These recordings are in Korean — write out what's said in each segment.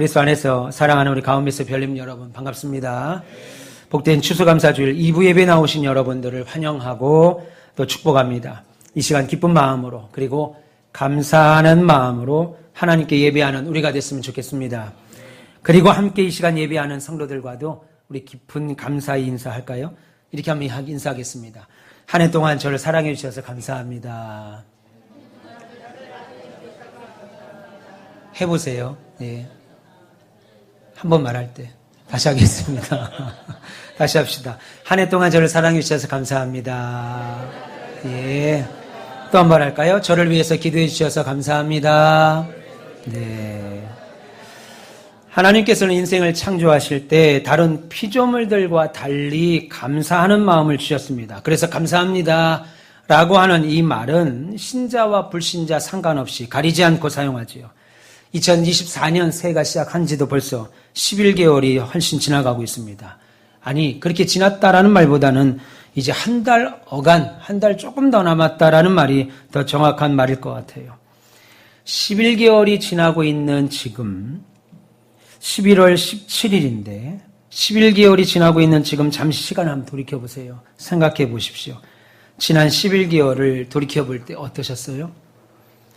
그리스도 안에서 사랑하는 우리 가운데서 별님 여러분 반갑습니다. 복된 추수감사주일 2부 예배 나오신 여러분들을 환영하고 또 축복합니다. 이 시간 기쁜 마음으로 그리고 감사하는 마음으로 하나님께 예배하는 우리가 됐으면 좋겠습니다. 그리고 함께 이 시간 예배하는 성도들과도 우리 깊은 감사의 인사할까요? 이렇게 한번 인사하겠습니다. 한 해 동안 저를 사랑해 주셔서 감사합니다. 해보세요. 예. 한번 말할 때 다시 하겠습니다. 다시 합시다. 한 해 동안 저를 사랑해 주셔서 감사합니다. 예. 또 한 번 할까요? 저를 위해서 기도해 주셔서 감사합니다. 네. 하나님께서는 인생을 창조하실 때 다른 피조물들과 달리 감사하는 마음을 주셨습니다. 그래서 감사합니다 라고 하는 이 말은 신자와 불신자 상관없이 가리지 않고 사용하지요. 2024년 새해가 시작한 지도 벌써 11개월이 훨씬 지나가고 있습니다. 아니, 그렇게 지났다라는 말보다는 이제 한 달 어간, 한 달 조금 더 남았다라는 말이 더 정확한 말일 것 같아요. 11개월이 지나고 있는 지금 11월 17일인데 11개월이 지나고 있는 지금 잠시 시간을 한번 돌이켜보세요. 생각해 보십시오. 지난 11개월을 돌이켜볼 때 어떠셨어요?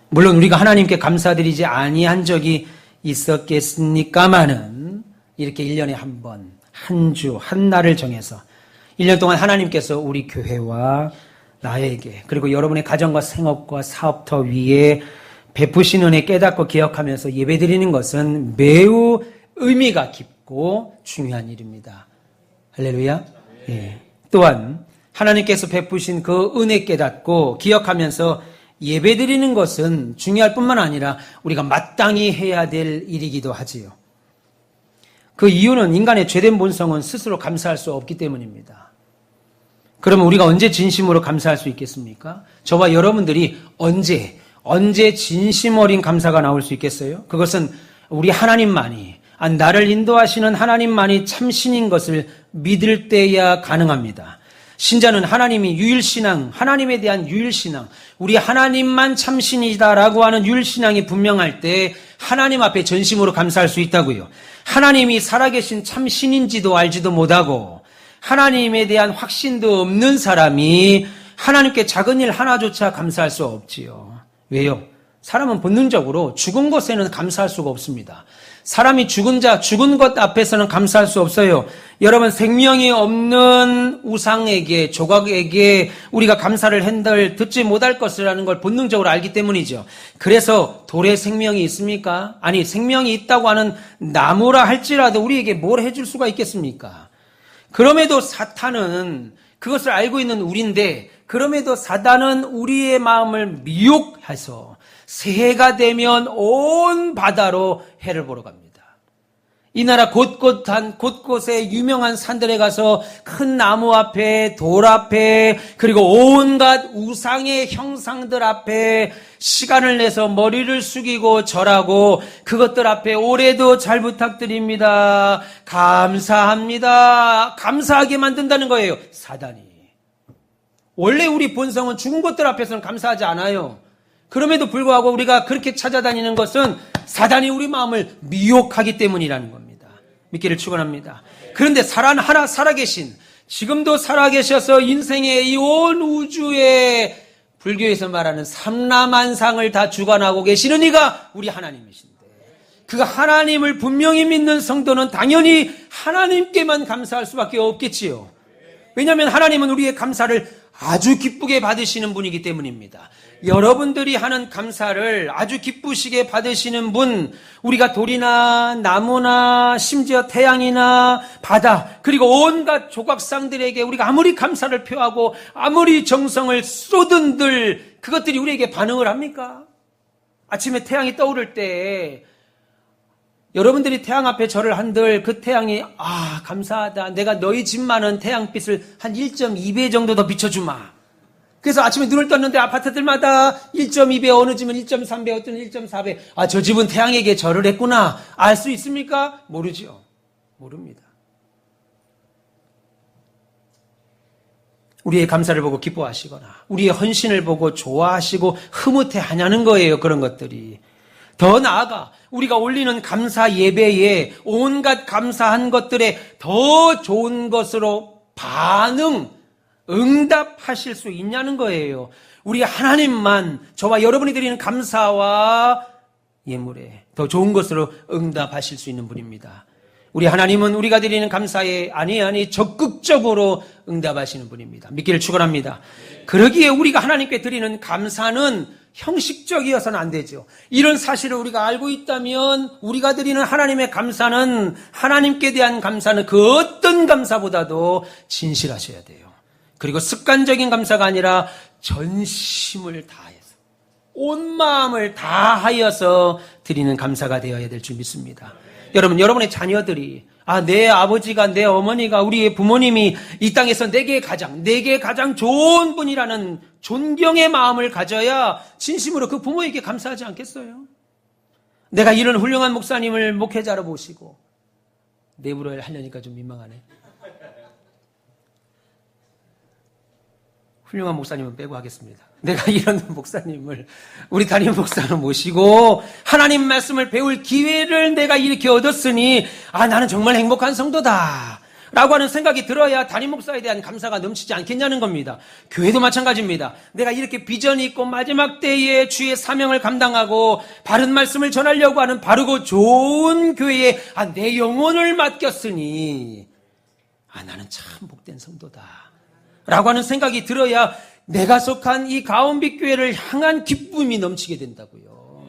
물론 우리가 하나님께 감사드리지 아니한 적이 있었겠습니까마는 이렇게 1년에 한 번, 한 주, 한 날을 정해서 1년 동안 하나님께서 우리 교회와 나에게 그리고 여러분의 가정과 생업과 사업터 위에 베푸신 은혜 깨닫고 기억하면서 예배드리는 것은 매우 의미가 깊고 중요한 일입니다. 할렐루야. 예. 또한 하나님께서 베푸신 그 은혜 깨닫고 기억하면서 예배드리는 것은 중요할 뿐만 아니라 우리가 마땅히 해야 될 일이기도 하지요. 그 이유는 인간의 죄된 본성은 스스로 감사할 수 없기 때문입니다. 그러면 우리가 언제 진심으로 감사할 수 있겠습니까? 저와 여러분들이 언제 진심 어린 감사가 나올 수 있겠어요? 그것은 우리 하나님만이, 나를 인도하시는 하나님만이 참신인 것을 믿을 때야 가능합니다. 신자는 하나님이 유일신앙, 하나님에 대한 유일신앙, 우리 하나님만 참신이다라고 하는 유일신앙이 분명할 때 하나님 앞에 전심으로 감사할 수 있다고요. 하나님이 살아계신 참신인지도 알지도 못하고 하나님에 대한 확신도 없는 사람이 하나님께 작은 일 하나조차 감사할 수 없지요. 왜요? 사람은 본능적으로 죽은 것에는 감사할 수가 없습니다. 사람이 죽은 것 앞에서는 감사할 수 없어요. 여러분, 생명이 없는 우상에게, 조각에게 우리가 감사를 한들 듣지 못할 것이라는 걸 본능적으로 알기 때문이죠. 그래서 돌에 생명이 있습니까? 아니, 생명이 있다고 하는 나무라 할지라도 우리에게 뭘 해줄 수가 있겠습니까? 그럼에도 사탄은 그것을 알고 있는 우리인데, 그럼에도 사단은 우리의 마음을 미혹해서 새해가 되면 온 바다로 해를 보러 갑니다. 이 나라 곳곳에 유명한 산들에 가서 큰 나무 앞에, 돌 앞에, 그리고 온갖 우상의 형상들 앞에 시간을 내서 머리를 숙이고 절하고 그것들 앞에 올해도 잘 부탁드립니다. 감사합니다. 감사하게 만든다는 거예요. 사단이. 원래 우리 본성은 죽은 것들 앞에서는 감사하지 않아요. 그럼에도 불구하고 우리가 그렇게 찾아다니는 것은 사단이 우리 마음을 미혹하기 때문이라는 겁니다. 믿기를 축원합니다. 그런데 살아계신, 지금도 살아계셔서 인생의 이 온 우주에 불교에서 말하는 삼라만상을 다 주관하고 계시는 이가 우리 하나님이신데, 그 하나님을 분명히 믿는 성도는 당연히 하나님께만 감사할 수밖에 없겠지요. 왜냐하면 하나님은 우리의 감사를 아주 기쁘게 받으시는 분이기 때문입니다. 여러분들이 하는 감사를 아주 기쁘시게 받으시는 분, 우리가 돌이나 나무나 심지어 태양이나 바다, 그리고 온갖 조각상들에게 우리가 아무리 감사를 표하고 아무리 정성을 쏟은들 그것들이 우리에게 반응을 합니까? 아침에 태양이 떠오를 때 여러분들이 태양 앞에 절을 한들 그 태양이 감사하다. 내가 너희 집 많은 태양빛을 한 1.2배 정도 더 비춰주마. 그래서 아침에 눈을 떴는데 아파트들마다 1.2배, 어느 집은 1.3배, 어떤 1.4배. 저 집은 태양에게 절을 했구나. 알 수 있습니까? 모르죠. 모릅니다. 우리의 감사를 보고 기뻐하시거나 우리의 헌신을 보고 좋아하시고 흐뭇해하냐는 거예요. 그런 것들이. 더 나아가 우리가 올리는 감사 예배에 온갖 감사한 것들에 더 좋은 것으로 응답하실 수 있냐는 거예요. 우리 하나님만 저와 여러분이 드리는 감사와 예물에 더 좋은 것으로 응답하실 수 있는 분입니다. 우리 하나님은 우리가 드리는 감사에 아니 적극적으로 응답하시는 분입니다. 믿기를 축원합니다. 그러기에 우리가 하나님께 드리는 감사는 형식적이어서는 안 되죠. 이런 사실을 우리가 알고 있다면 우리가 드리는 하나님의 감사는, 하나님께 대한 감사는 그 어떤 감사보다도 진실하셔야 돼요. 그리고 습관적인 감사가 아니라 전심을 다해서, 온 마음을 다하여서 드리는 감사가 되어야 될 줄 믿습니다. 여러분, 여러분의 자녀들이 내 아버지가, 내 어머니가, 우리의 부모님이 이 땅에서 내게 가장 좋은 분이라는 존경의 마음을 가져야 진심으로 그 부모에게 감사하지 않겠어요? 내가 이런 훌륭한 목사님을 목회자로 모시고, 내부를 하려니까 좀 민망하네. 훌륭한 목사님은 빼고 하겠습니다. 내가 이런 목사님을, 우리 담임 목사로 모시고 하나님 말씀을 배울 기회를 내가 이렇게 얻었으니 나는 정말 행복한 성도다 라고 하는 생각이 들어야 담임 목사에 대한 감사가 넘치지 않겠냐는 겁니다. 교회도 마찬가지입니다. 내가 이렇게 비전이 있고 마지막 때에 주의 사명을 감당하고 바른 말씀을 전하려고 하는 바르고 좋은 교회에 내 영혼을 맡겼으니 나는 참 복된 성도다 라고 하는 생각이 들어야 내가 속한 이 가온빛 교회를 향한 기쁨이 넘치게 된다고요.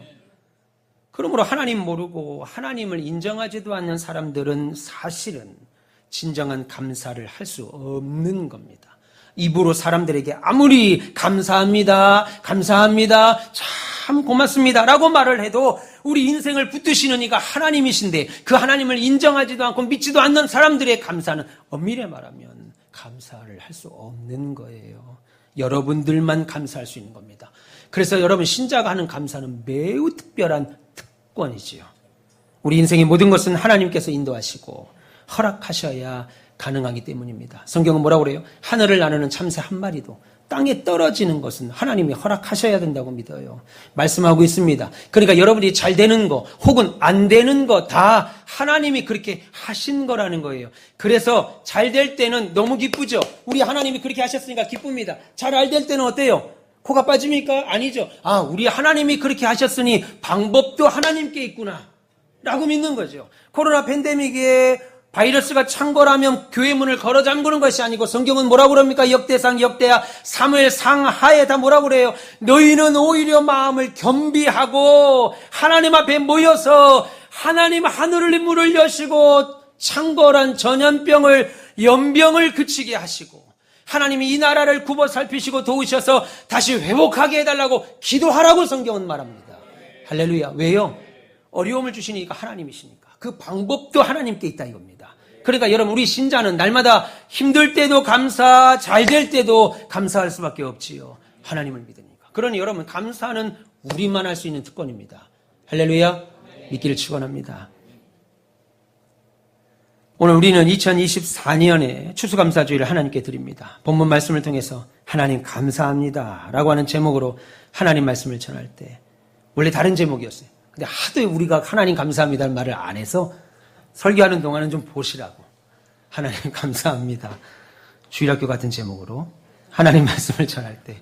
그러므로 하나님 모르고 하나님을 인정하지도 않는 사람들은 사실은 진정한 감사를 할 수 없는 겁니다. 입으로 사람들에게 아무리 감사합니다, 참 고맙습니다 라고 말을 해도 우리 인생을 붙드시는 이가 하나님이신데 그 하나님을 인정하지도 않고 믿지도 않는 사람들의 감사는 엄밀히 말하면 감사를 할 수 없는 거예요. 여러분들만 감사할 수 있는 겁니다. 그래서 여러분, 신자가 하는 감사는 매우 특별한 특권이지요. 우리 인생의 모든 것은 하나님께서 인도하시고 허락하셔야 가능하기 때문입니다. 성경은 뭐라고 그래요? 하늘을 나르는 참새 한 마리도 땅에 떨어지는 것은 하나님이 허락하셔야 된다고 믿어요. 말씀하고 있습니다. 그러니까 여러분이 잘 되는 거 혹은 안 되는 거 다 하나님이 그렇게 하신 거라는 거예요. 그래서 잘 될 때는 너무 기쁘죠. 우리 하나님이 그렇게 하셨으니까 기쁩니다. 잘 안 될 때는 어때요? 코가 빠집니까? 아니죠. 우리 하나님이 그렇게 하셨으니 방법도 하나님께 있구나 라고 믿는 거죠. 코로나 팬데믹에 바이러스가 창궐하면 교회 문을 걸어 잠그는 것이 아니고 성경은 뭐라고 그럽니까? 역대상, 역대하, 사무엘상 하에 다 뭐라고 그래요? 너희는 오히려 마음을 겸비하고 하나님 앞에 모여서 하나님 하늘의 문을 여시고 창궐한 전염병을, 연병을 그치게 하시고 하나님이 이 나라를 굽어 살피시고 도우셔서 다시 회복하게 해달라고 기도하라고 성경은 말합니다. 할렐루야. 왜요? 어려움을 주시니까 하나님이시니까. 그 방법도 하나님께 있다 이겁니다. 그러니까 여러분, 우리 신자는 날마다 힘들 때도 감사, 잘 될 때도 감사할 수밖에 없지요. 하나님을 믿으니까. 그러니 여러분, 감사는 우리만 할 수 있는 특권입니다. 할렐루야. 믿기를 축원합니다. 오늘 우리는 2024년에 추수감사주의를 하나님께 드립니다. 본문 말씀을 통해서 하나님 감사합니다 라고 하는 제목으로 하나님 말씀을 전할 때 원래 다른 제목이었어요. 근데 하도 우리가 하나님 감사합니다는 말을 안 해서 설교하는 동안은 좀 보시라고 하나님 감사합니다 주일학교 같은 제목으로 하나님 말씀을 전할 때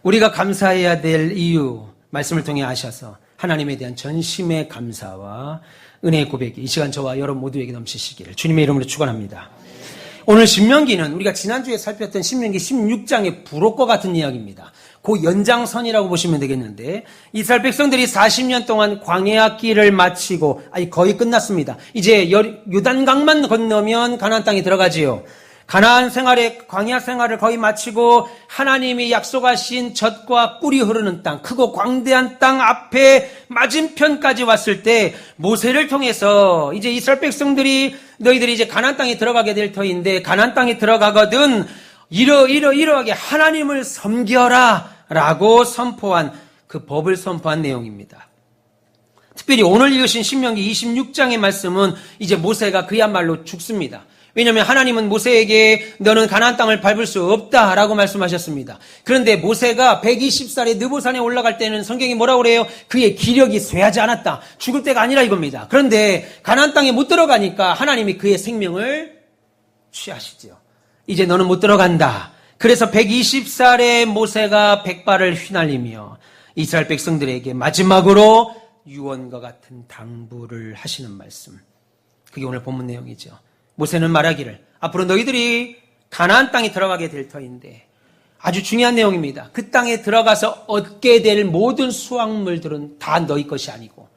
우리가 감사해야 될 이유 말씀을 통해 아셔서 하나님에 대한 전심의 감사와 은혜의 고백이 이 시간 저와 여러분 모두에게 넘치시기를 주님의 이름으로 축원합니다. 오늘 신명기는 우리가 지난주에 살폈던 신명기 16장의 부록과 같은 이야기입니다. 그 연장선이라고 보시면 되겠는데 이스라엘 백성들이 40년 동안 광야 길을 마치고 거의 끝났습니다. 이제 요단강만 건너면 가나안 땅에 들어가지요. 가나안 생활의 광야 생활을 거의 마치고 하나님이 약속하신 젖과 꿀이 흐르는 땅, 크고 광대한 땅 앞에 맞은편까지 왔을 때 모세를 통해서 이제 이스라엘 백성들이 너희들이 이제 가나안 땅에 들어가게 될 터인데 가나안 땅에 들어가거든 이러하게 하나님을 섬겨라 라고 선포한 그 법을 선포한 내용입니다. 특별히 오늘 읽으신 신명기 26장의 말씀은 이제 모세가 그야말로 죽습니다. 왜냐하면 하나님은 모세에게 너는 가나안 땅을 밟을 수 없다라고 말씀하셨습니다. 그런데 모세가 120살에 느보산에 올라갈 때는 성경이 뭐라고 그래요? 그의 기력이 쇠하지 않았다. 죽을 때가 아니라 이겁니다. 그런데 가나안 땅에 못 들어가니까 하나님이 그의 생명을 취하시죠. 이제 너는 못 들어간다. 그래서 120살에 모세가 백발을 휘날리며 이스라엘 백성들에게 마지막으로 유언과 같은 당부를 하시는 말씀. 그게 오늘 본문 내용이죠. 모세는 말하기를 앞으로 너희들이 가나안 땅에 들어가게 될 터인데 아주 중요한 내용입니다. 그 땅에 들어가서 얻게 될 모든 수확물들은 다 너희 것이 아니고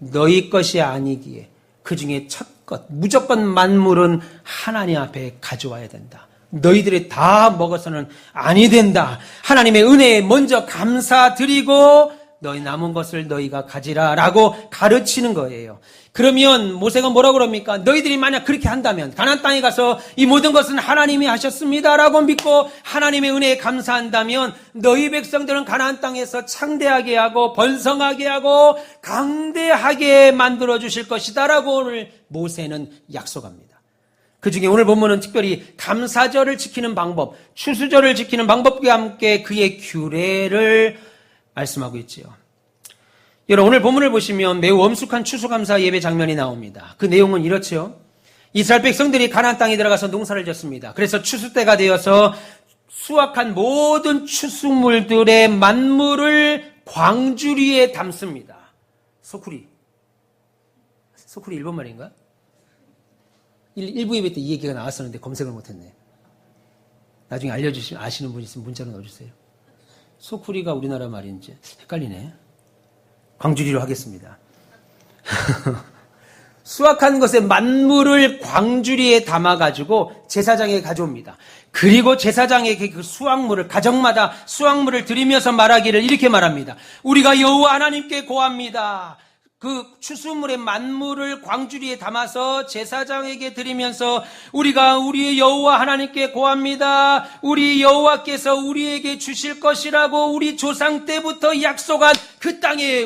너희 것이 아니기에 그 중에 첫 것, 무조건 만물은 하나님 앞에 가져와야 된다. 너희들이 다 먹어서는 아니 된다. 하나님의 은혜에 먼저 감사드리고 너희 남은 것을 너희가 가지라라고 가르치는 거예요. 그러면 모세가 뭐라고 그럽니까? 너희들이 만약 그렇게 한다면 가나안 땅에 가서 이 모든 것은 하나님이 하셨습니다라고 믿고 하나님의 은혜에 감사한다면 너희 백성들은 가나안 땅에서 창대하게 하고 번성하게 하고 강대하게 만들어 주실 것이다라고 오늘 모세는 약속합니다. 그중에 오늘 본문은 특별히 감사절을 지키는 방법, 추수절을 지키는 방법과 함께 그의 규례를 말씀하고 있지요. 여러분 오늘 본문을 보시면 매우 엄숙한 추수감사 예배 장면이 나옵니다. 그 내용은 이렇죠. 이스라엘 백성들이 가나안 땅에 들어가서 농사를 졌습니다. 그래서 추수 때가 되어서 수확한 모든 추수물들의 만물을 광주리에 담습니다. 소쿠리 일본 말인가? 일부 예배 때 이 얘기가 나왔었는데 검색을 못했네. 나중에 알려주시면 아시는 분 있으면 문자로 넣어주세요. 소쿠리가 우리나라 말인지 헷갈리네. 광주리로 하겠습니다. 수확한 것의 만물을 광주리에 담아가지고 제사장에게 가져옵니다. 그리고 제사장에게 그 수확물을 가정마다 수확물을 드리면서 말하기를 이렇게 말합니다. 우리가 여호와 하나님께 고합니다. 그 추수물의 만물을 광주리에 담아서 제사장에게 드리면서 우리가 우리의 여호와 하나님께 고합니다. 우리 여호와께서 우리에게 주실 것이라고 우리 조상 때부터 약속한 그 땅에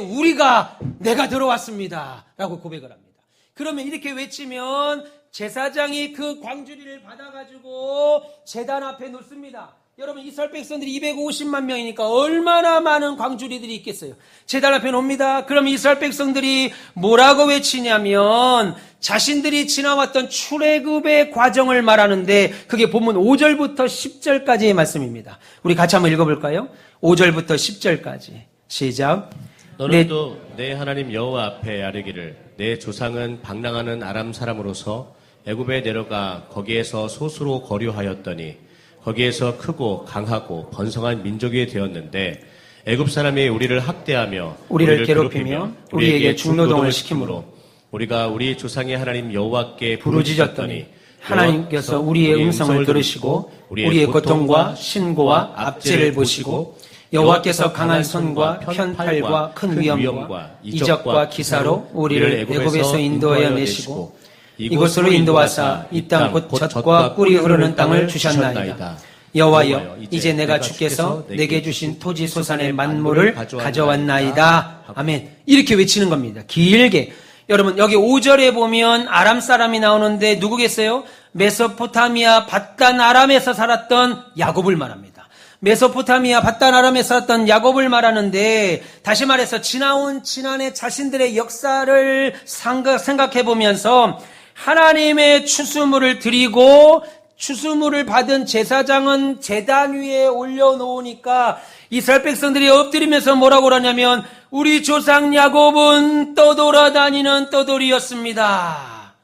내가 들어왔습니다. 라고 고백을 합니다. 그러면 이렇게 외치면 제사장이 그 광주리를 받아가지고 제단 앞에 놓습니다. 여러분 이스라엘 백성들이 250만 명이니까 얼마나 많은 광주리들이 있겠어요. 제단 앞에 놉니다. 그럼 이스라엘 백성들이 뭐라고 외치냐면 자신들이 지나왔던 출애굽의 과정을 말하는데 그게 본문 5절부터 10절까지의 말씀입니다. 우리 같이 한번 읽어볼까요? 5절부터 10절까지 시작. 너는 또 내 하나님 여호와 앞에 아뢰기를 내 조상은 방랑하는 아람 사람으로서 애굽에 내려가 거기에서 소수로 거류하였더니 거기에서 크고 강하고 번성한 민족이 되었는데 애굽 사람이 우리를 학대하며 우리를 괴롭히며 우리에게 중노동을 시키므로 우리가 우리 조상의 하나님 여호와께 부르짖었더니 하나님께서 우리의 음성을 들으시고 우리의 고통과 신고와 압제를 보시고 여호와께서 강한 손과 편팔과 큰 위엄과 이적과 기사로 우리를 애굽에서 인도하여 내시고 이곳으로 인도하사 이 땅 곧 젖과 꿀이 흐르는 땅을 주셨나이다. 여호와여 이제 내가 주께서 내게 주신 토지 소산의 만물을 가져왔나이다. 아멘. 이렇게 외치는 겁니다. 길게. 여러분 여기 5절에 보면 아람 사람이 나오는데 누구겠어요? 메소포타미아 밧단 아람에서 살았던 야곱을 말합니다. 메소포타미아 밧단 아람에 살았던 야곱을 말하는데 다시 말해서 지난해 자신들의 역사를 생각해 보면서 하나님의 추수물을 드리고 추수물을 받은 제사장은 제단 위에 올려놓으니까 이스라엘 백성들이 엎드리면서 뭐라고 그러냐면 우리 조상 야곱은 떠돌아다니는 떠돌이였습니다.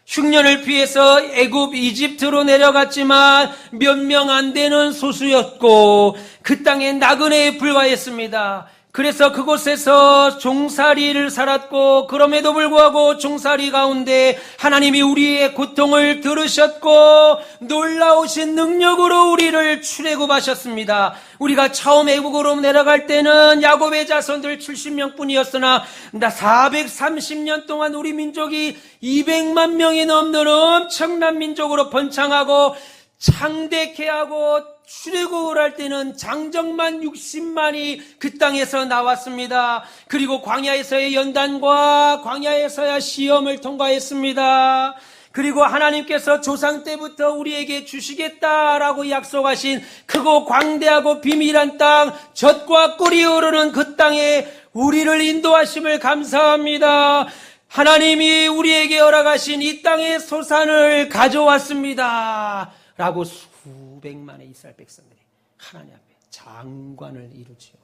흉년을 피해서 애굽 이집트로 내려갔지만 몇 명 안 되는 소수였고 그 땅에 나그네에 불과했습니다. 그래서 그곳에서 종살이를 살았고 그럼에도 불구하고 종살이 가운데 하나님이 우리의 고통을 들으셨고 놀라우신 능력으로 우리를 출애굽하셨습니다. 우리가 처음 애국으로 내려갈 때는 야곱의 자손들 70명뿐이었으나 430년 동안 우리 민족이 200만 명이 넘는 엄청난 민족으로 번창하고 창대케 하고 출애굽을 할 때는 장정만 60만이 그 땅에서 나왔습니다. 그리고 광야에서의 연단과 광야에서의 시험을 통과했습니다. 그리고 하나님께서 조상 때부터 우리에게 주시겠다라고 약속하신 크고 광대하고 비밀한 땅, 젖과 꿀이 흐르는 그 땅에 우리를 인도하심을 감사합니다. 하나님이 우리에게 허락하신 이 땅의 소산을 가져왔습니다. 라고 수백만의 이스라엘 백성들이 하나님 앞에 장관을 이루지요.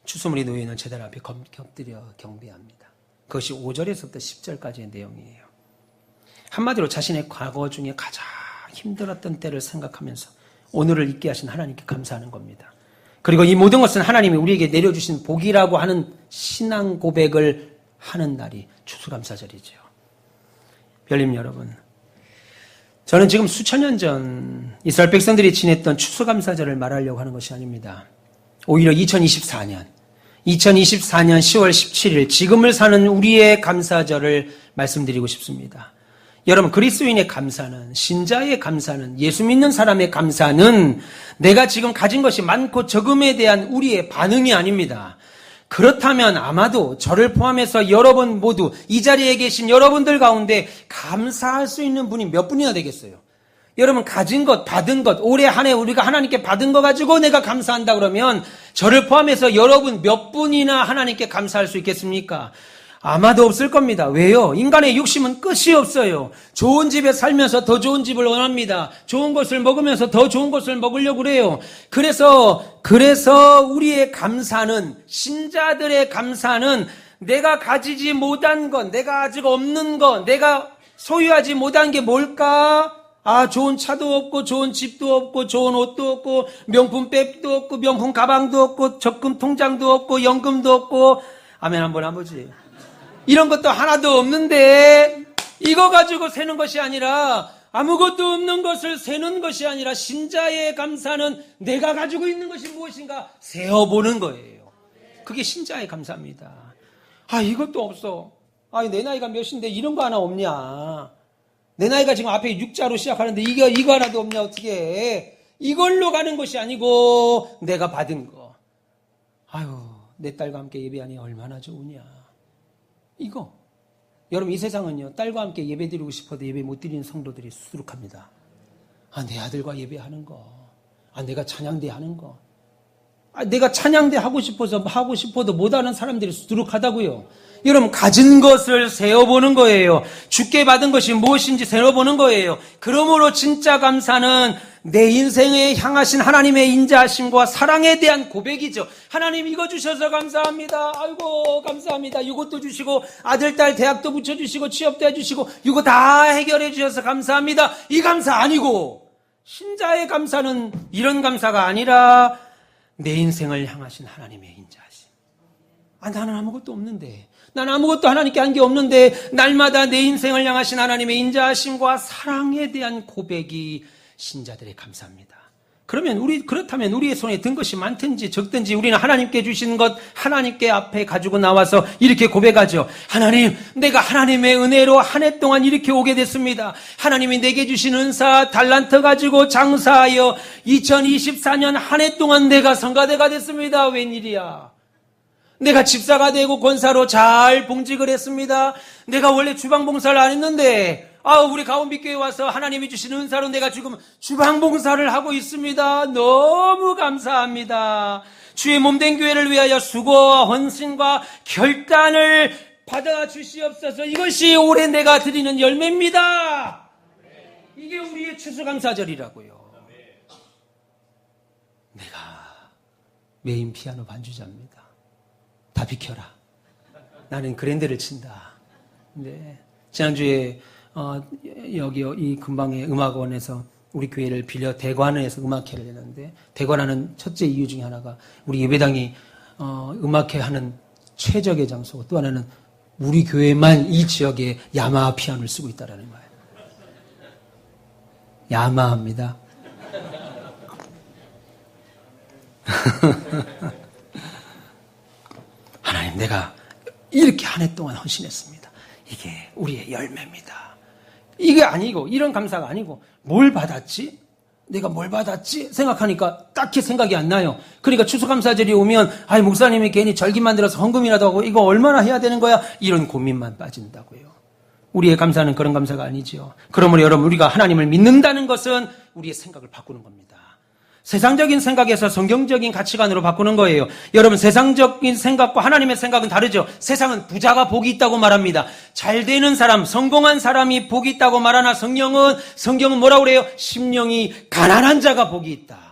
추수물이 놓여있는 제단 앞에 엎드려 경배합니다. 그것이 5절에서부터 10절까지의 내용이에요. 한마디로 자신의 과거 중에 가장 힘들었던 때를 생각하면서 오늘을 있게 하신 하나님께 감사하는 겁니다. 그리고 이 모든 것은 하나님이 우리에게 내려주신 복이라고 하는 신앙 고백을 하는 날이 추수감사절이죠. 별님 여러분, 저는 지금 수천 년 전 이스라엘 백성들이 지냈던 추수감사절을 말하려고 하는 것이 아닙니다. 오히려 2024년 10월 17일 지금을 사는 우리의 감사절을 말씀드리고 싶습니다. 여러분, 그리스도인의 감사는, 신자의 감사는, 예수 믿는 사람의 감사는 내가 지금 가진 것이 많고 적음에 대한 우리의 반응이 아닙니다. 그렇다면 아마도 저를 포함해서 여러분 모두 이 자리에 계신 여러분들 가운데 감사할 수 있는 분이 몇 분이나 되겠어요? 여러분, 가진 것, 받은 것, 올해 한 해 우리가 하나님께 받은 거 가지고 내가 감사한다 그러면 저를 포함해서 여러분 몇 분이나 하나님께 감사할 수 있겠습니까? 아마도 없을 겁니다. 왜요? 인간의 욕심은 끝이 없어요. 좋은 집에 살면서 더 좋은 집을 원합니다. 좋은 것을 먹으면서 더 좋은 것을 먹으려고 그래요. 그래서 우리의 감사는, 신자들의 감사는 내가 가지지 못한 것, 내가 아직 없는 것, 내가 소유하지 못한 게 뭘까? 좋은 차도 없고, 좋은 집도 없고, 좋은 옷도 없고, 명품 백도 없고, 명품 가방도 없고, 적금 통장도 없고, 연금도 없고, 아멘 한번 해보지. 이런 것도 하나도 없는데, 이거 가지고 세는 것이 아니라, 아무것도 없는 것을 세는 것이 아니라, 신자의 감사는 내가 가지고 있는 것이 무엇인가 세어보는 거예요. 그게 신자의 감사입니다. 이것도 없어. 내 나이가 몇인데 이런 거 하나 없냐. 내 나이가 지금 앞에 6자로 시작하는데 이거 하나도 없냐 어떻게 해. 이걸로 가는 것이 아니고 내가 받은 거. 내 딸과 함께 예배하니 얼마나 좋으냐. 이거. 여러분, 이 세상은요, 딸과 함께 예배 드리고 싶어도 예배 못 드리는 성도들이 수두룩합니다. 내 아들과 예배하는 거. 내가 찬양대 하는 거. 내가 찬양대 하고 싶어도 못하는 사람들이 수두룩하다고요. 여러분, 가진 것을 세어보는 거예요. 주께 받은 것이 무엇인지 세어보는 거예요. 그러므로 진짜 감사는 내 인생에 향하신 하나님의 인자하심과 사랑에 대한 고백이죠. 하나님 이거 주셔서 감사합니다. 아이고 감사합니다. 이것도 주시고 아들 딸 대학도 붙여주시고 취업도 해주시고 이거 다 해결해 주셔서 감사합니다. 이 감사 아니고, 신자의 감사는 이런 감사가 아니라 내 인생을 향하신 하나님의 인자하심. 나는 아무것도 없는데, 난 아무것도 하나님께 한 게 없는데 날마다 내 인생을 향하신 하나님의 인자하심과 사랑에 대한 고백이 신자들의 감사입니다. 그렇다면 우리의 손에 든 것이 많든지 적든지 우리는 하나님께 주신 것 하나님께 앞에 가지고 나와서 이렇게 고백하죠. 하나님, 내가 하나님의 은혜로 한 해 동안 이렇게 오게 됐습니다. 하나님이 내게 주신 은사 달란트 가지고 장사하여 2024년 한 해 동안 내가 성가대가 됐습니다. 웬일이야. 내가 집사가 되고 권사로 잘 봉직을 했습니다. 내가 원래 주방봉사를 안 했는데 우리 가온빛교회 와서 하나님이 주신 은사로 내가 지금 주방봉사를 하고 있습니다. 너무 감사합니다. 주의 몸된 교회를 위하여 수고와 헌신과 결단을 받아주시옵소서. 이것이 올해 내가 드리는 열매입니다. 이게 우리의 추수감사절이라고요. 내가 메인 피아노 반주자입니다. 다 비켜라. 나는 그랜드를 친다. 네. 지난주에 여기 이 근방의 음악원에서 우리 교회를 빌려 대관에서 음악회를 했는데, 대관하는 첫째 이유 중에 하나가 우리 예배당이 음악회 하는 최적의 장소고, 또 하나는 우리 교회만 이 지역에 야마하 피아노를 쓰고 있다라는 거예요. 야마하입니다. 하나님, 내가 이렇게 한 해 동안 헌신했습니다. 이게 우리의 열매입니다. 이게 아니고, 이런 감사가 아니고, 뭘 받았지? 내가 뭘 받았지? 생각하니까 딱히 생각이 안 나요. 그러니까 추수감사절이 오면, 목사님이 괜히 절기 만들어서 헌금이라도 하고, 이거 얼마나 해야 되는 거야? 이런 고민만 빠진다고요. 우리의 감사는 그런 감사가 아니죠. 그러므로 여러분, 우리가 하나님을 믿는다는 것은 우리의 생각을 바꾸는 겁니다. 세상적인 생각에서 성경적인 가치관으로 바꾸는 거예요. 여러분, 세상적인 생각과 하나님의 생각은 다르죠. 세상은 부자가 복이 있다고 말합니다. 잘 되는 사람, 성공한 사람이 복이 있다고 말하나 성경은 뭐라고 그래요? 심령이 가난한 자가 복이 있다.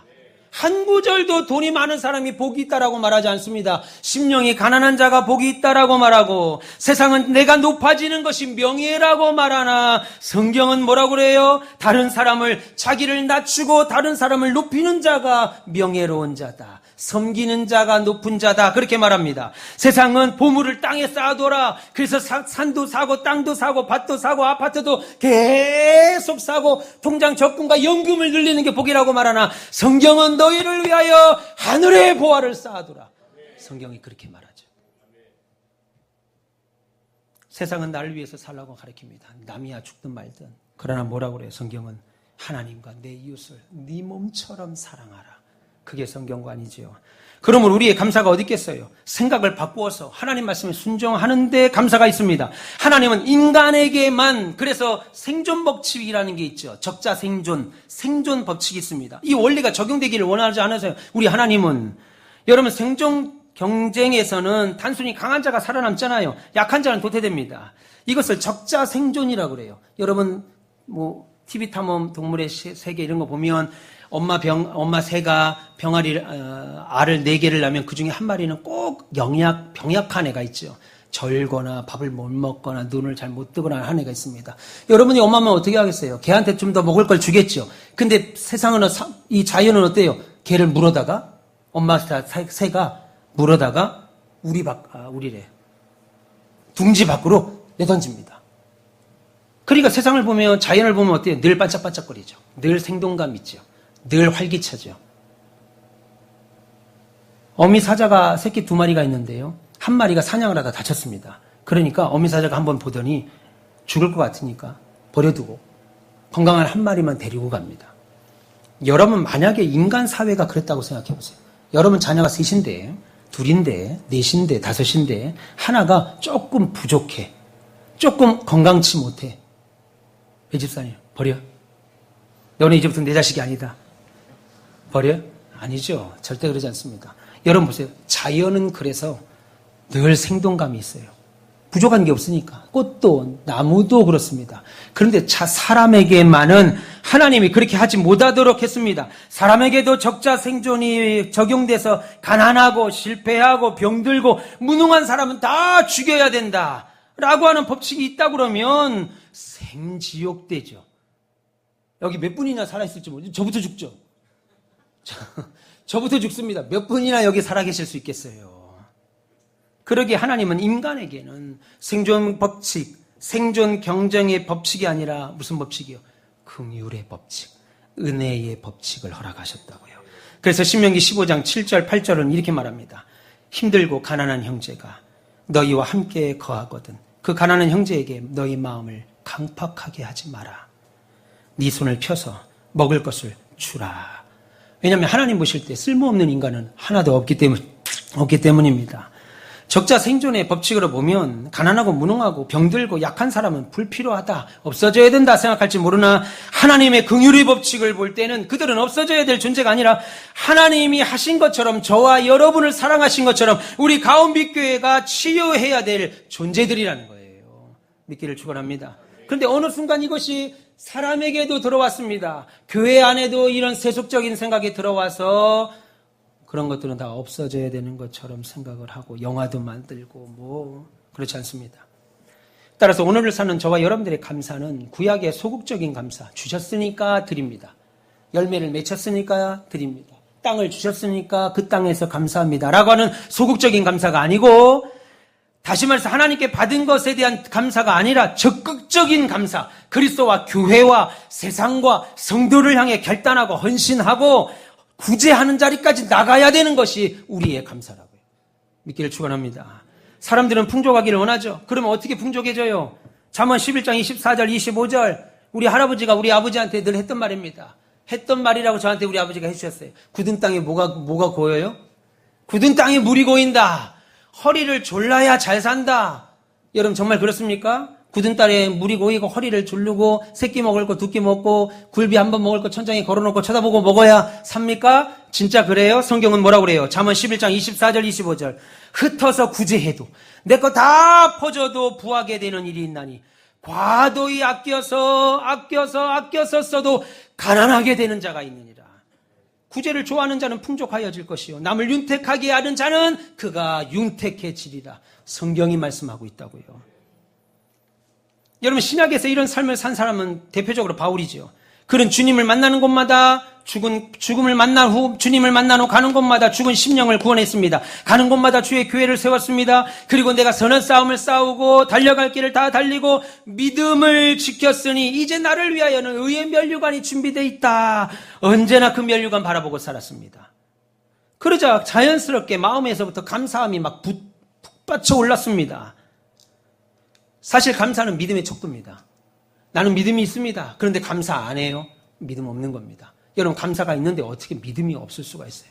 한 구절도 돈이 많은 사람이 복이 있다라고 말하지 않습니다. 심령이 가난한 자가 복이 있다라고 말하고, 세상은 내가 높아지는 것이 명예라고 말하나 성경은 뭐라고 그래요? 다른 사람을, 자기를 낮추고 다른 사람을 높이는 자가 명예로운 자다. 섬기는 자가 높은 자다. 그렇게 말합니다. 세상은 보물을 땅에 쌓아둬라. 그래서 산도 사고 땅도 사고 밭도 사고 아파트도 계속 사고 통장 적금과 연금을 늘리는 게 복이라고 말하나 성경은 너희를 위하여 하늘의 보화를 쌓아두라. 성경이 그렇게 말하죠. 세상은 나를 위해서 살라고 가르칩니다. 남이야 죽든 말든. 그러나 뭐라고 그래요? 성경은 하나님과 내 이웃을 네 몸처럼 사랑하라. 그게 성경관이지요. 그러면 우리의 감사가 어디 있겠어요? 생각을 바꾸어서 하나님 말씀에 순종하는 데 감사가 있습니다. 하나님은 인간에게만, 그래서 생존 법칙이라는 게 있죠. 적자 생존 법칙이 있습니다. 이 원리가 적용되기를 원하지 않아서요. 우리 하나님은, 여러분, 생존 경쟁에서는 단순히 강한 자가 살아남잖아요. 약한 자는 도태됩니다. 이것을 적자 생존이라고 그래요. 여러분, TV 탐험 동물의 세계 이런 거 보면 엄마 새가 알을 4개를 낳으면 그 중에 한 마리는 꼭 병약한 애가 있죠. 절거나 밥을 못 먹거나 눈을 잘 못 뜨거나 한 애가 있습니다. 여러분이 엄마면 어떻게 하겠어요? 걔한테 좀 더 먹을 걸 주겠죠. 근데 세상은, 이 자연은 어때요? 걔를 물어다가, 엄마 새가 물어다가 우리래. 둥지 밖으로 내던집니다. 그러니까 세상을 보면, 자연을 보면 어때요? 늘 반짝반짝거리죠. 늘 생동감 있죠. 늘 활기차죠. 어미 사자가 새끼 2마리가 있는데요. 한 마리가 사냥을 하다 다쳤습니다. 그러니까 어미 사자가 한번 보더니 죽을 것 같으니까 버려두고 건강한 한 마리만 데리고 갑니다. 여러분, 만약에 인간 사회가 그랬다고 생각해 보세요. 여러분 자녀가 3인데, 2인데, 4인데, 5인데 하나가 조금 부족해. 조금 건강치 못해. 내 집사님, 버려. 너는 이제부터 내 자식이 아니다. 버려? 아니죠. 절대 그러지 않습니다. 여러분 보세요. 자연은 그래서 늘 생동감이 있어요. 부족한 게 없으니까. 꽃도 나무도 그렇습니다. 그런데 사람에게만은 하나님이 그렇게 하지 못하도록 했습니다. 사람에게도 적자 생존이 적용돼서 가난하고 실패하고 병들고 무능한 사람은 다 죽여야 된다 라고 하는 법칙이 있다 그러면 생지옥되죠. 여기 몇 분이나 살아있을지 모르죠. 저부터 죽죠. 저부터 죽습니다. 몇 분이나 여기 살아계실 수 있겠어요. 그러기에 하나님은 인간에게는 생존 법칙, 생존 경쟁의 법칙이 아니라 무슨 법칙이요? 긍휼의 법칙, 은혜의 법칙을 허락하셨다고요. 그래서 신명기 15장 7절 8절은 이렇게 말합니다. 힘들고 가난한 형제가 너희와 함께 거하거든 그 가난한 형제에게 너희 마음을 강팍하게 하지 마라. 네 손을 펴서 먹을 것을 주라. 왜냐하면 하나님 보실 때 쓸모없는 인간은 하나도 없기 때문입니다. 적자 생존의 법칙으로 보면 가난하고 무능하고 병들고 약한 사람은 불필요하다, 없어져야 된다 생각할지 모르나 하나님의 긍휼의 법칙을 볼 때는 그들은 없어져야 될 존재가 아니라 하나님이 하신 것처럼, 저와 여러분을 사랑하신 것처럼 우리 가온빛교회가 치유해야 될 존재들이라는 거예요. 믿기를 축원합니다. 그런데 어느 순간 이것이 사람에게도 들어왔습니다. 교회 안에도 이런 세속적인 생각이 들어와서 그런 것들은 다 없어져야 되는 것처럼 생각을 하고 영화도 만들고 그렇지 않습니다. 따라서 오늘을 사는 저와 여러분들의 감사는 구약의 소극적인 감사, 주셨으니까 드립니다. 열매를 맺혔으니까 드립니다. 땅을 주셨으니까 그 땅에서 감사합니다 라고 하는 소극적인 감사가 아니고, 다시 말해서 하나님께 받은 것에 대한 감사가 아니라 적극적인 감사, 그리스도와 교회와 세상과 성도를 향해 결단하고 헌신하고 구제하는 자리까지 나가야 되는 것이 우리의 감사라고요. 믿기를 축원합니다. 사람들은 풍족하기를 원하죠. 그러면 어떻게 풍족해져요? 잠언 11장 24절 25절 우리 할아버지가 우리 아버지한테 늘 했던 말입니다. 했던 말이라고 저한테 우리 아버지가 해주셨어요. 굳은 땅에 뭐가 고여요? 굳은 땅에 물이 고인다. 허리를 졸라야 잘 산다. 여러분 정말 그렇습니까? 굳은 딸에 물이 고이고 허리를 두르고 새끼 먹을 거 두 끼 먹고 굴비 한 번 먹을 거 천장에 걸어놓고 쳐다보고 먹어야 삽니까? 진짜 그래요? 성경은 뭐라고 그래요? 잠언 11장 24절 25절 흩어서 구제해도 내 거 다 퍼줘도 부하게 되는 일이 있나니 과도히 아껴서 써도 가난하게 되는 자가 있느니라. 구제를 좋아하는 자는 풍족하여질 것이요 남을 윤택하게 하는 자는 그가 윤택해지리라. 성경이 말씀하고 있다고요. 여러분 신약에서 이런 삶을 산 사람은 대표적으로 바울이죠. 그는 주님을 만나는 곳마다 죽음을 만난 후 주님을 만난 후 가는 곳마다 죽은 심령을 구원했습니다. 가는 곳마다 주의 교회를 세웠습니다. 그리고 내가 선한 싸움을 싸우고 달려갈 길을 다 달리고 믿음을 지켰으니 이제 나를 위하여는 의의 면류관이 준비되어 있다. 언제나 그 면류관 바라보고 살았습니다. 그러자 자연스럽게 마음에서부터 감사함이 막 북받쳐 올랐습니다. 사실 감사는 믿음의 척도입니다. 나는 믿음이 있습니다. 그런데 감사 안 해요? 믿음 없는 겁니다. 여러분 감사가 있는데 어떻게 믿음이 없을 수가 있어요?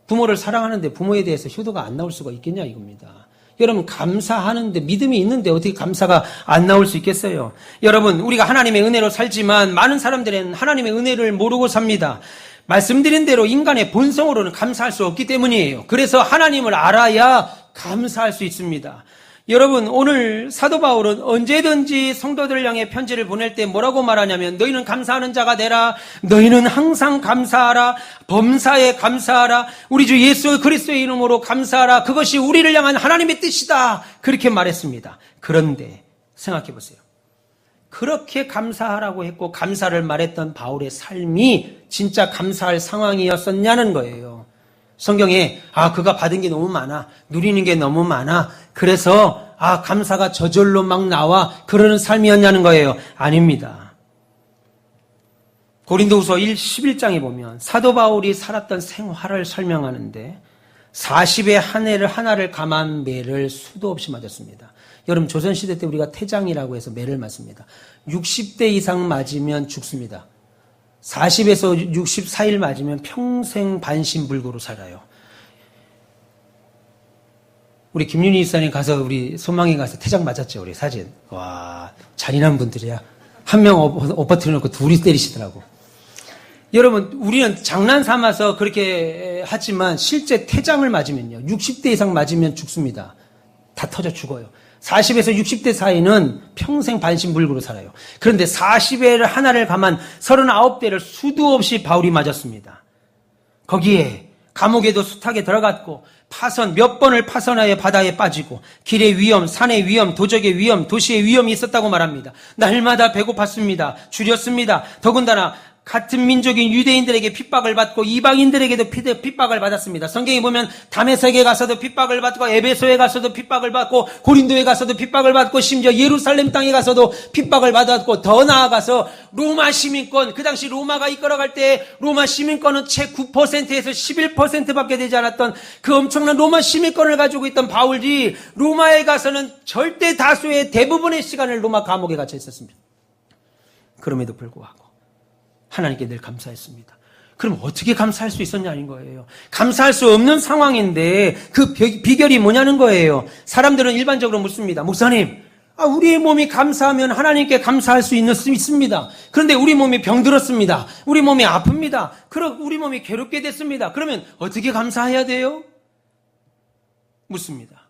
부모를 사랑하는데 부모에 대해서 효도가 안 나올 수가 있겠냐 이겁니다. 여러분 감사하는데 믿음이 있는데 어떻게 감사가 안 나올 수 있겠어요? 여러분 우리가 하나님의 은혜로 살지만 많은 사람들은 하나님의 은혜를 모르고 삽니다. 말씀드린 대로 인간의 본성으로는 감사할 수 없기 때문이에요. 그래서 하나님을 알아야 감사할 수 있습니다. 여러분 오늘 사도 바울은 언제든지 성도들을 향해 편지를 보낼 때 뭐라고 말하냐면 너희는 감사하는 자가 되라. 너희는 항상 감사하라. 범사에 감사하라. 우리 주 예수 그리스도의 이름으로 감사하라. 그것이 우리를 향한 하나님의 뜻이다. 그렇게 말했습니다. 그런데 생각해 보세요. 그렇게 감사하라고 했고 감사를 말했던 바울의 삶이 진짜 감사할 상황이었었냐는 거예요. 성경에 그가 받은 게 너무 많아. 누리는 게 너무 많아. 그래서 감사가 저절로 막 나와. 그러는 삶이었냐는 거예요. 아닙니다. 고린도후서 11장에 보면 사도 바울이 살았던 생활을 설명하는데 40의 한 해를 하나를 감한 매를 수도 없이 맞았습니다. 여러분 조선시대 때 우리가 태장이라고 해서 매를 맞습니다. 60대 이상 맞으면 죽습니다. 40에서 64일 맞으면 평생 반신불구로 살아요. 우리 김윤희 이사님 가서 우리 소망에 가서 태장 맞았죠. 우리 사진. 와 잔인한 분들이야. 한 명 엎어뜨려 놓고 둘이 때리시더라고. 여러분 우리는 장난 삼아서 그렇게 하지만 실제 태장을 맞으면요. 60대 이상 맞으면 죽습니다. 다 터져 죽어요. 40에서 60대 사이는 평생 반신불구로 살아요. 그런데 40회를 하나를 감한 39대를 수도 없이 바울이 맞았습니다. 거기에 감옥에도 숱하게 들어갔고 파선 몇 번을 파선하여 바다에 빠지고 길의 위험, 산의 위험, 도적의 위험, 도시의 위험이 있었다고 말합니다. 날마다 배고팠습니다. 줄였습니다. 더군다나 같은 민족인 유대인들에게 핍박을 받고 이방인들에게도 핍박을 받았습니다. 성경에 보면 다메섹에 가서도 핍박을 받고 에베소에 가서도 핍박을 받고 고린도에 가서도 핍박을 받고 심지어 예루살렘 땅에 가서도 핍박을 받았고 더 나아가서 로마 시민권, 그 당시 로마가 이끌어갈 때 로마 시민권은 채 9%에서 11%밖에 되지 않았던 그 엄청난 로마 시민권을 가지고 있던 바울이 로마에 가서는 절대 다수의 대부분의 시간을 로마 감옥에 갇혀 있었습니다. 그럼에도 불구하고 하나님께 늘 감사했습니다. 그럼 어떻게 감사할 수 있었냐는 거예요. 감사할 수 없는 상황인데 그 비결이 뭐냐는 거예요. 사람들은 일반적으로 묻습니다. 목사님, 우리의 몸이 감사하면 하나님께 감사할 수 있습니다. 그런데 우리 몸이 병들었습니다. 우리 몸이 아픕니다. 우리 몸이 괴롭게 됐습니다. 그러면 어떻게 감사해야 돼요? 묻습니다.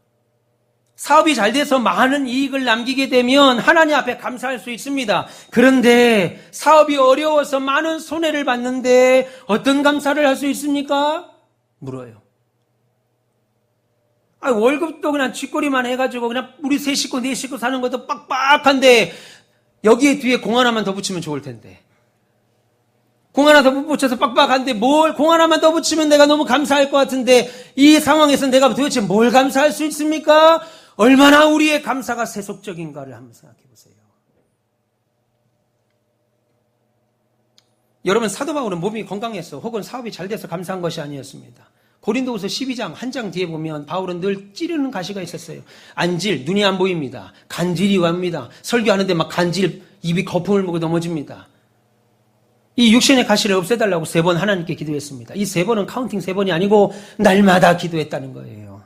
사업이 잘 돼서 많은 이익을 남기게 되면 하나님 앞에 감사할 수 있습니다. 그런데 사업이 어려워서 많은 손해를 봤는데 어떤 감사를 할 수 있습니까? 물어요. 월급도 그냥 쥐꼬리만 해가지고 그냥 우리 세 식구, 네 식구 사는 것도 빡빡한데 여기에 뒤에 공 하나만 더 붙이면 좋을 텐데. 공 하나 더 붙여서 빡빡한데 공 하나만 더 붙이면 내가 너무 감사할 것 같은데 이 상황에서 내가 도대체 뭘 감사할 수 있습니까? 얼마나 우리의 감사가 세속적인가를 한번 생각해 보세요. 여러분 사도 바울은 몸이 건강해서 혹은 사업이 잘 돼서 감사한 것이 아니었습니다. 고린도후서 12장 한 장 뒤에 보면 바울은 늘 찌르는 가시가 있었어요. 안질, 눈이 안 보입니다. 간질이 옵니다. 설교하는데 막 간질, 입이 거품을 먹고 넘어집니다. 이 육신의 가시를 없애달라고 3번 하나님께 기도했습니다. 이 3번은 카운팅 3번이 아니고 날마다 기도했다는 거예요.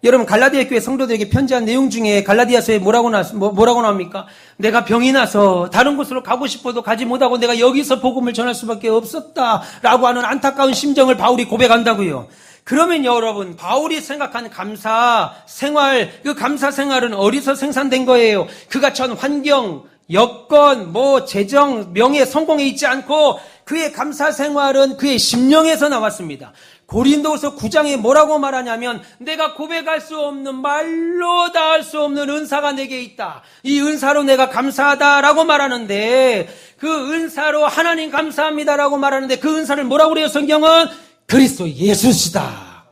여러분 갈라디아 교회 성도들에게 편지한 내용 중에 갈라디아서에 뭐라고 나옵니까? 내가 병이 나서 다른 곳으로 가고 싶어도 가지 못하고 내가 여기서 복음을 전할 수밖에 없었다라고 하는 안타까운 심정을 바울이 고백한다고요. 그러면 여러분 바울이 생각한 감사 생활, 그 감사 생활은 어디서 생산된 거예요? 그가 처한 환경, 여건, 재정, 명예, 성공에 있지 않고 그의 감사 생활은 그의 심령에서 나왔습니다. 고린도서 9장에 뭐라고 말하냐면 내가 고백할 수 없는 말로 다 할 수 없는 은사가 내게 있다. 이 은사로 내가 감사하다라고 말하는데 그 은사로 하나님 감사합니다라고 말하는데 그 은사를 뭐라고 그래요? 성경은 그리스도 예수시다.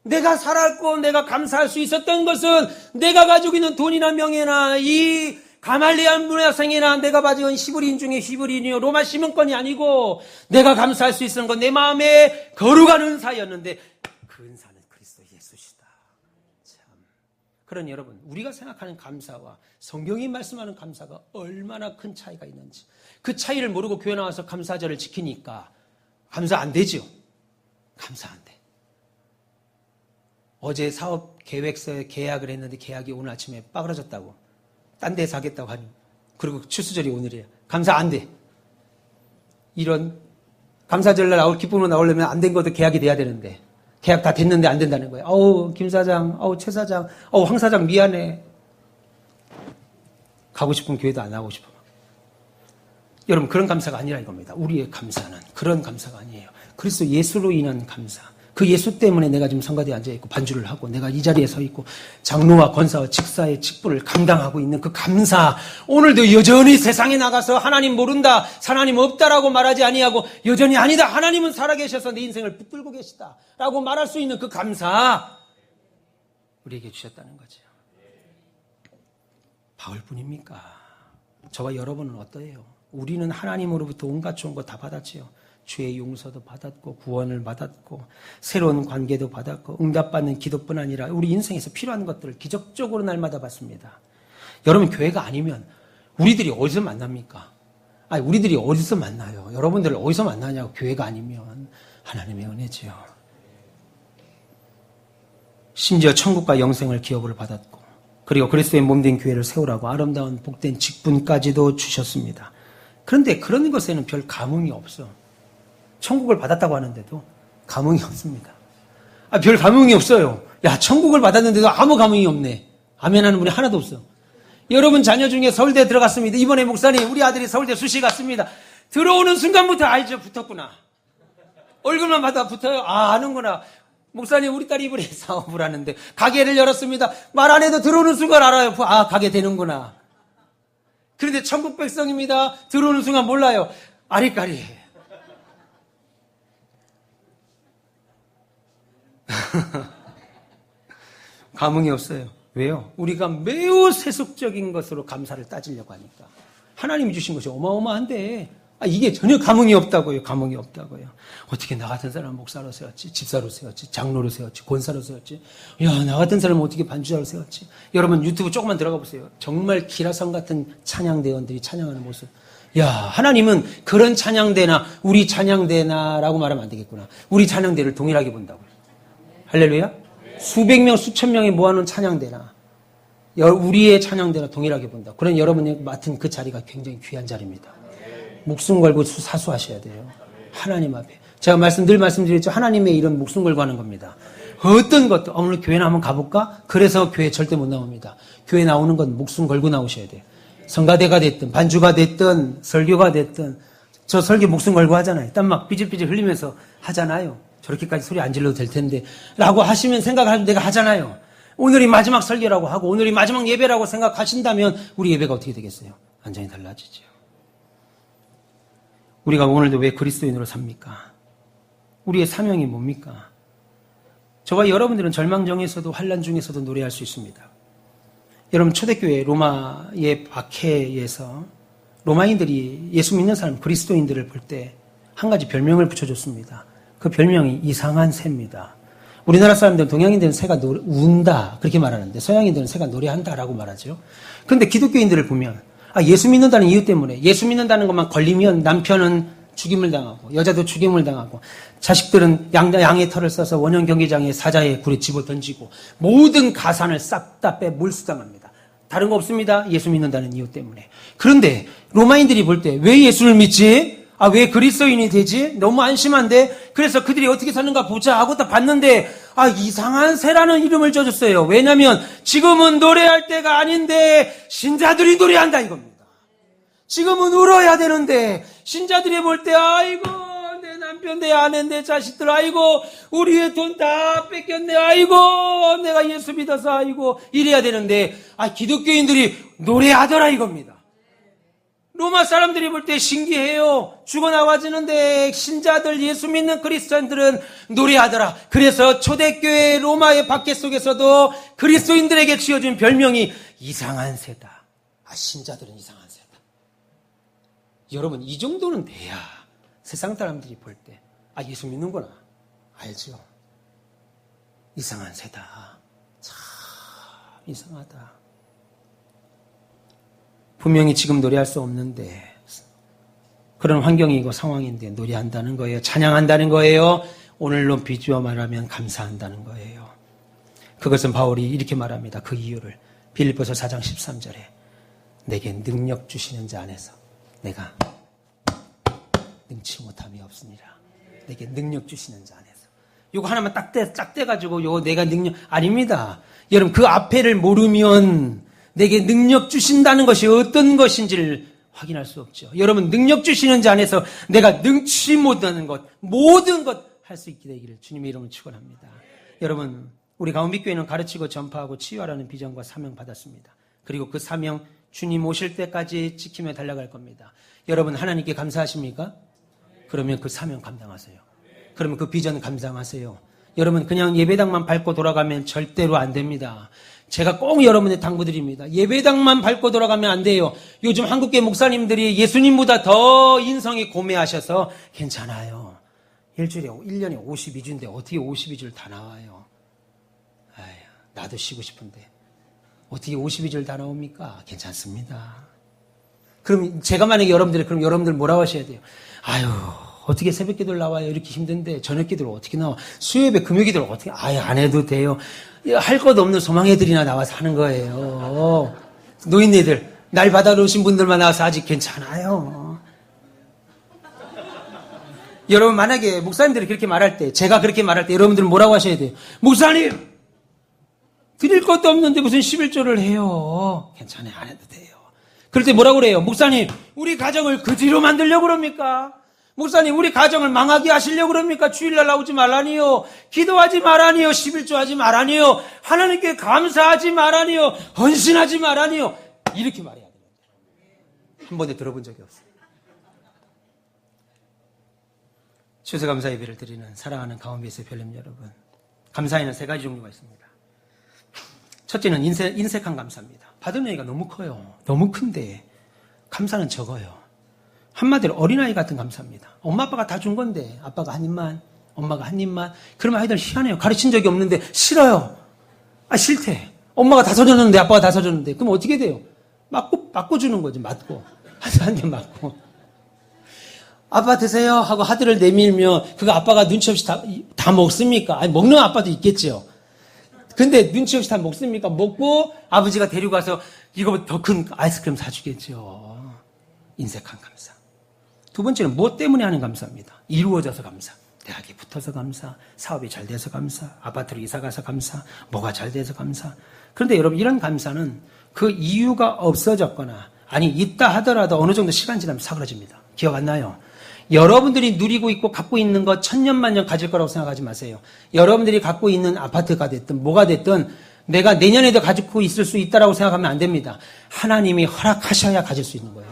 내가 살았고 내가 감사할 수 있었던 것은 내가 가지고 있는 돈이나 명예나 이 가말리안 문화생이나 내가 가지고 있는 히브리인 중에 히브리인이요 로마 시민권이 아니고 내가 감사할 수 있었던 건 내 마음에 거룩한 은사였는데 그 은사는 그리스도 예수시다. 참. 그러니 여러분 우리가 생각하는 감사와 성경이 말씀하는 감사가 얼마나 큰 차이가 있는지 그 차이를 모르고 교회 나와서 감사절을 지키니까 감사 안 되죠. 감사 안 돼. 어제 사업 계획서에 계약을 했는데 계약이 오늘 아침에 빠그러졌다고. 딴 데서 하겠다고 하니. 그리고 추수절이 오늘이에요. 감사 안 돼. 이런 감사절날 나올 기쁨으로 나오려면 안 된 것도 계약이 돼야 되는데 계약 다 됐는데 안 된다는 거예요. 어우 김 사장, 어우 최 사장, 어우 황 사장 미안해. 가고 싶은 교회도 안 나가고 싶어. 여러분 그런 감사가 아니라 이겁니다. 우리의 감사는 그런 감사가 아니에요. 그리스도 예수로 인한 감사. 그 예수 때문에 내가 지금 성가대에 앉아있고 반주를 하고 내가 이 자리에 서 있고 장로와 권사와 직사의 직분을 감당하고 있는 그 감사. 오늘도 여전히 세상에 나가서 하나님 모른다, 하나님 없다라고 말하지 아니하고 여전히 아니다, 하나님은 살아계셔서 내 인생을 붙들고 계시다 라고 말할 수 있는 그 감사 우리에게 주셨다는 거죠. 바울뿐입니까? 저와 여러분은 어떠해요? 우리는 하나님으로부터 온갖 좋은 거 다 받았지요. 죄의 용서도 받았고 구원을 받았고 새로운 관계도 받았고 응답받는 기도뿐 아니라 우리 인생에서 필요한 것들을 기적적으로 날마다 받습니다. 여러분 교회가 아니면 우리들이 어디서 만납니까? 아니 우리들이 어디서 만나요? 여러분들을 어디서 만나냐고. 교회가 아니면 하나님의 은혜지요. 심지어 천국과 영생을 기업을 받았고 그리고 그리스도의 몸된 교회를 세우라고 아름다운 복된 직분까지도 주셨습니다. 그런데 그런 것에는 별 감흥이 없어. 천국을 받았다고 하는데도 감흥이 없습니다. 별 감흥이 없어요. 야, 천국을 받았는데도 아무 감흥이 없네. 아멘하는 분이 하나도 없어. 여러분 자녀 중에 서울대 들어갔습니다. 이번에 목사님 우리 아들이 서울대 수시 갔습니다. 들어오는 순간부터 알죠. 붙었구나. 얼굴만 봐도 붙어요. 아는구나. 목사님 우리 딸이 이번에 사업을 하는데 가게를 열었습니다. 말 안 해도 들어오는 순간 알아요. 가게 되는구나. 그런데 천국 백성입니다. 들어오는 순간 몰라요. 아리까리. 감흥이 없어요. 왜요? 우리가 매우 세속적인 것으로 감사를 따지려고 하니까. 하나님이 주신 것이 어마어마한데 이게 전혀 감흥이 없다고요. 감흥이 없다고요. 어떻게 나 같은 사람 목사로 세웠지, 집사로 세웠지, 장로로 세웠지, 권사로 세웠지. 야, 나 같은 사람 어떻게 반주자로 세웠지. 여러분 유튜브 조금만 들어가 보세요. 정말 기라성 같은 찬양대원들이 찬양하는 모습. 야, 하나님은 그런 찬양대나 우리 찬양대나라고 말하면 안 되겠구나. 우리 찬양대를 동일하게 본다고요. 할렐루야. 수백 명, 수천 명이 모아놓은 찬양대나 우리의 찬양대나 동일하게 본다. 그런 여러분이 맡은 그 자리가 굉장히 귀한 자리입니다. 목숨 걸고 사수하셔야 돼요. 하나님 앞에. 제가 늘 말씀드렸죠. 하나님의 일은 목숨 걸고 하는 겁니다. 어떤 것도 오늘 교회나 한번 가볼까? 그래서 교회 절대 못 나옵니다. 교회 나오는 건 목숨 걸고 나오셔야 돼요. 성가대가 됐든 반주가 됐든 설교가 됐든 저 설교 목숨 걸고 하잖아요. 땀 막 삐질삐질 흘리면서 하잖아요. 저렇게까지 소리 안 질러도 될 텐데 라고 하시면 생각하면 내가 하잖아요. 오늘이 마지막 설교라고 하고 오늘이 마지막 예배라고 생각하신다면 우리 예배가 어떻게 되겠어요? 완전히 달라지죠. 우리가 오늘도 왜 그리스도인으로 삽니까? 우리의 사명이 뭡니까? 저와 여러분들은 절망정에서도 환난 중에서도 노래할 수 있습니다. 여러분 초대교회 로마의 박해에서 로마인들이 예수 믿는 사람 그리스도인들을 볼 때 한 가지 별명을 붙여줬습니다. 그 별명이 이상한 새입니다. 우리나라 사람들은 동양인들은 새가 운다 그렇게 말하는데 서양인들은 새가 노래한다라고 말하죠. 그런데 기독교인들을 보면 예수 믿는다는 이유 때문에 예수 믿는다는 것만 걸리면 남편은 죽임을 당하고 여자도 죽임을 당하고 자식들은 양의 털을 써서 원형 경기장에 사자의 굴에 집어 던지고 모든 가산을 싹 다 빼 몰수당합니다. 다른 거 없습니다. 예수 믿는다는 이유 때문에. 그런데 로마인들이 볼 때 왜 예수를 믿지? 왜 그리스도인이 되지? 너무 안심한데? 그래서 그들이 어떻게 사는가 보자 하고 딱 봤는데 이상한 새라는 이름을 줘줬어요. 왜냐하면 지금은 노래할 때가 아닌데 신자들이 노래한다 이겁니다. 지금은 울어야 되는데 신자들이 볼 때 아이고 내 남편 내 아내 내 자식들 아이고 우리의 돈 다 뺏겼네 아이고 내가 예수 믿어서 아이고 이래야 되는데 기독교인들이 노래하더라 이겁니다. 로마 사람들이 볼 때 신기해요. 죽어나와지는데 신자들 예수 믿는 그리스도인들은 노래하더라. 그래서 초대교회 로마의 박해 속에서도 그리스도인들에게 지어준 별명이 이상한 새다. 신자들은 이상한 새다. 여러분 이 정도는 돼야 세상 사람들이 볼 때 예수 믿는구나 알죠. 이상한 새다. 참 이상하다. 분명히 지금 노래할 수 없는데 그런 환경이고 상황인데 노래한다는 거예요. 찬양한다는 거예요. 오늘로 비추어 말하면 감사한다는 거예요. 그것은 바울이 이렇게 말합니다. 그 이유를 빌립보서 4장 13절에 내게 능력 주시는 자 안에서 내가 능치 못함이 없으니라. 내게 능력 주시는 자 안에서. 요거 하나만 딱 떼가지고 요거 내가 능력 아닙니다. 여러분 그 앞에를 모르면 내게 능력 주신다는 것이 어떤 것인지를 확인할 수 없죠. 여러분 능력 주시는 자 안에서 내가 능치 못하는 것 모든 것 할 수 있게 되기를 주님의 이름으로 축원합니다. 여러분 우리 가운비교회는 가르치고 전파하고 치유하라는 비전과 사명 받았습니다. 그리고 그 사명 주님 오실 때까지 지키며 달려갈 겁니다. 여러분 하나님께 감사하십니까? 그러면 그 사명 감당하세요. 그러면 그 비전 감당하세요. 여러분 그냥 예배당만 밟고 돌아가면 절대로 안 됩니다. 제가 꼭 여러분의 당부드립니다. 예배당만 밟고 돌아가면 안 돼요. 요즘 한국교회 목사님들이 예수님보다 더 인성이 고매하셔서 괜찮아요. 일주일에 1년에 52주인데 어떻게 52주를 다 나와요. 나도 쉬고 싶은데 어떻게 52주를 다 나옵니까? 괜찮습니다. 그럼 제가 만약에 그럼 여러분들 뭐라고 하셔야 돼요? 어떻게 새벽 기도를 나와요? 이렇게 힘든데 저녁 기도를 어떻게 나와? 수요예배 금요 기도를 어떻게 안 해도 돼요. 할 것 없는 소망애들이나 나와서 하는 거예요. 노인네들 날 받아놓으신 분들만 나와서 아직 괜찮아요. 여러분 만약에 목사님들이 그렇게 말할 때 제가 그렇게 말할 때 여러분들은 뭐라고 하셔야 돼요? 목사님 드릴 것도 없는데 무슨 11조를 해요. 괜찮아요. 안 해도 돼요. 그럴 때 뭐라고 그래요? 목사님 우리 가정을 그지로 만들려고 그럽니까? 목사님 우리 가정을 망하게 하시려고 그럽니까? 주일날 나오지 말라니요. 기도하지 말라니요. 11조 하지 말라니요. 하나님께 감사하지 말라니요. 헌신하지 말라니요. 이렇게 말해야 되는데 한 번에 들어본 적이 없어요. 추수감사 예배를 드리는 사랑하는 가운데서 별님 여러분, 감사에는 3가지 종류가 있습니다. 첫째는 인색한 감사입니다. 받은 은혜가 너무 커요. 너무 큰데 감사는 적어요. 한마디로 어린아이 같은 감사입니다. 엄마 아빠가 다 준 건데 아빠가 한 입만 엄마가 한 입만 그러면 아이들 희한해요. 가르친 적이 없는데 싫어요. 싫대. 엄마가 다 사줬는데 아빠가 다 사줬는데 그럼 어떻게 돼요? 맞고 주는 거지. 맞고 한 대 맞고 아빠 드세요 하고 하드를 내밀면 그거 아빠가 눈치 없이 다 먹습니까? 먹는 아빠도 있겠죠. 근데 눈치 없이 다 먹습니까? 먹고 아버지가 데리고 가서 이거 더 큰 아이스크림 사주겠죠. 인색한 감사. 두 번째는 무엇 때문에 하는 감사입니다. 이루어져서 감사. 대학에 붙어서 감사. 사업이 잘 돼서 감사. 아파트로 이사가서 감사. 뭐가 잘 돼서 감사. 그런데 여러분 이런 감사는 그 이유가 없어졌거나 있다 하더라도 어느 정도 시간 지나면 사그러집니다. 기억 안 나요? 여러분들이 누리고 있고 갖고 있는 것 천년만년 가질 거라고 생각하지 마세요. 여러분들이 갖고 있는 아파트가 됐든 뭐가 됐든 내가 내년에도 가지고 있을 수 있다라고 생각하면 안 됩니다. 하나님이 허락하셔야 가질 수 있는 거예요.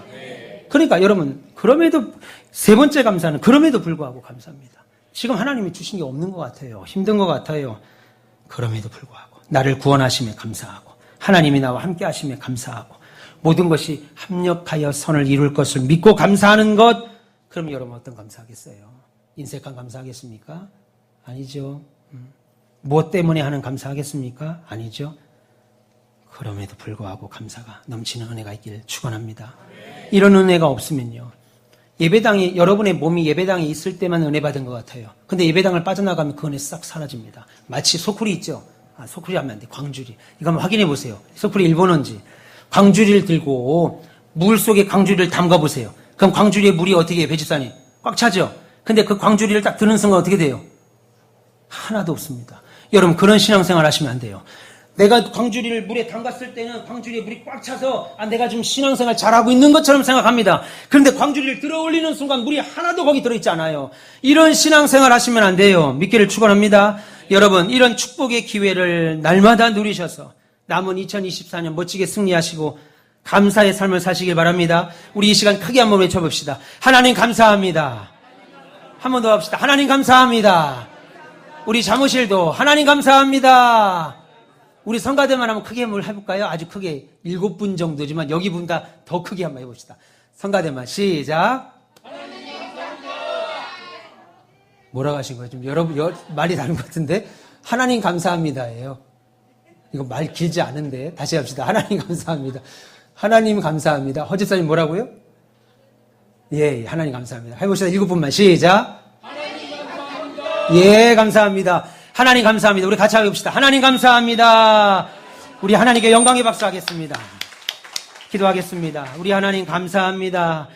그러니까 여러분 그럼에도 세 번째 감사는 그럼에도 불구하고 감사합니다. 지금 하나님이 주신 게 없는 것 같아요. 힘든 것 같아요. 그럼에도 불구하고 나를 구원하심에 감사하고 하나님이 나와 함께 하심에 감사하고 모든 것이 합력하여 선을 이룰 것을 믿고 감사하는 것. 그럼 여러분 어떤 감사하겠어요? 인색한 감사하겠습니까? 아니죠. 무엇 때문에 하는 감사하겠습니까? 아니죠. 그럼에도 불구하고 감사가 넘치는 은혜가 있기를 축원합니다. 이런 은혜가 없으면요. 예배당이, 여러분의 몸이 예배당에 있을 때만 은혜 받은 것 같아요. 근데 예배당을 빠져나가면 그 은혜 싹 사라집니다. 마치 소쿠리 있죠? 소쿠리 하면 안 돼. 광주리. 이거 한번 확인해 보세요. 소쿠리 일본어인지. 광주리를 들고 물 속에 광주리를 담가 보세요. 그럼 광주리의 물이 어떻게 해요, 배집사님? 꽉 차죠? 근데 그 광주리를 딱 드는 순간 어떻게 돼요? 하나도 없습니다. 여러분, 그런 신앙생활 하시면 안 돼요. 내가 광주리를 물에 담갔을 때는 광주리에 물이 꽉 차서 내가 좀 신앙생활 잘하고 있는 것처럼 생각합니다. 그런데 광주리를 들어 올리는 순간 물이 하나도 거기 들어있지 않아요. 이런 신앙생활 하시면 안 돼요. 믿기를 축원합니다. 여러분, 이런 축복의 기회를 날마다 누리셔서 남은 2024년 멋지게 승리하시고 감사의 삶을 사시길 바랍니다. 우리 이 시간 크게 한번 외쳐봅시다. 하나님 감사합니다. 한 번 더 합시다. 하나님 감사합니다. 우리 사무실도 하나님 감사합니다. 우리 성가대만 한번 크게 한번 해볼까요? 아주 크게 7분 정도지만 여기 분다 더 크게 한번 해봅시다. 성가대만 시작. 뭐라고 하신 거예요? 좀 여러분 말이 다른 것 같은데 하나님 감사합니다예요. 이거 말 길지 않은데 다시 합시다. 하나님 감사합니다. 하나님 감사합니다. 허집사님 뭐라고요? 예, 하나님 감사합니다. 해봅시다. 7분만 시작. 하나님 감사합니다. 예, 감사합니다. 하나님 감사합니다. 우리 같이 해봅시다. 하나님 감사합니다. 우리 하나님께 영광의 박수 하겠습니다. 기도하겠습니다. 우리 하나님 감사합니다.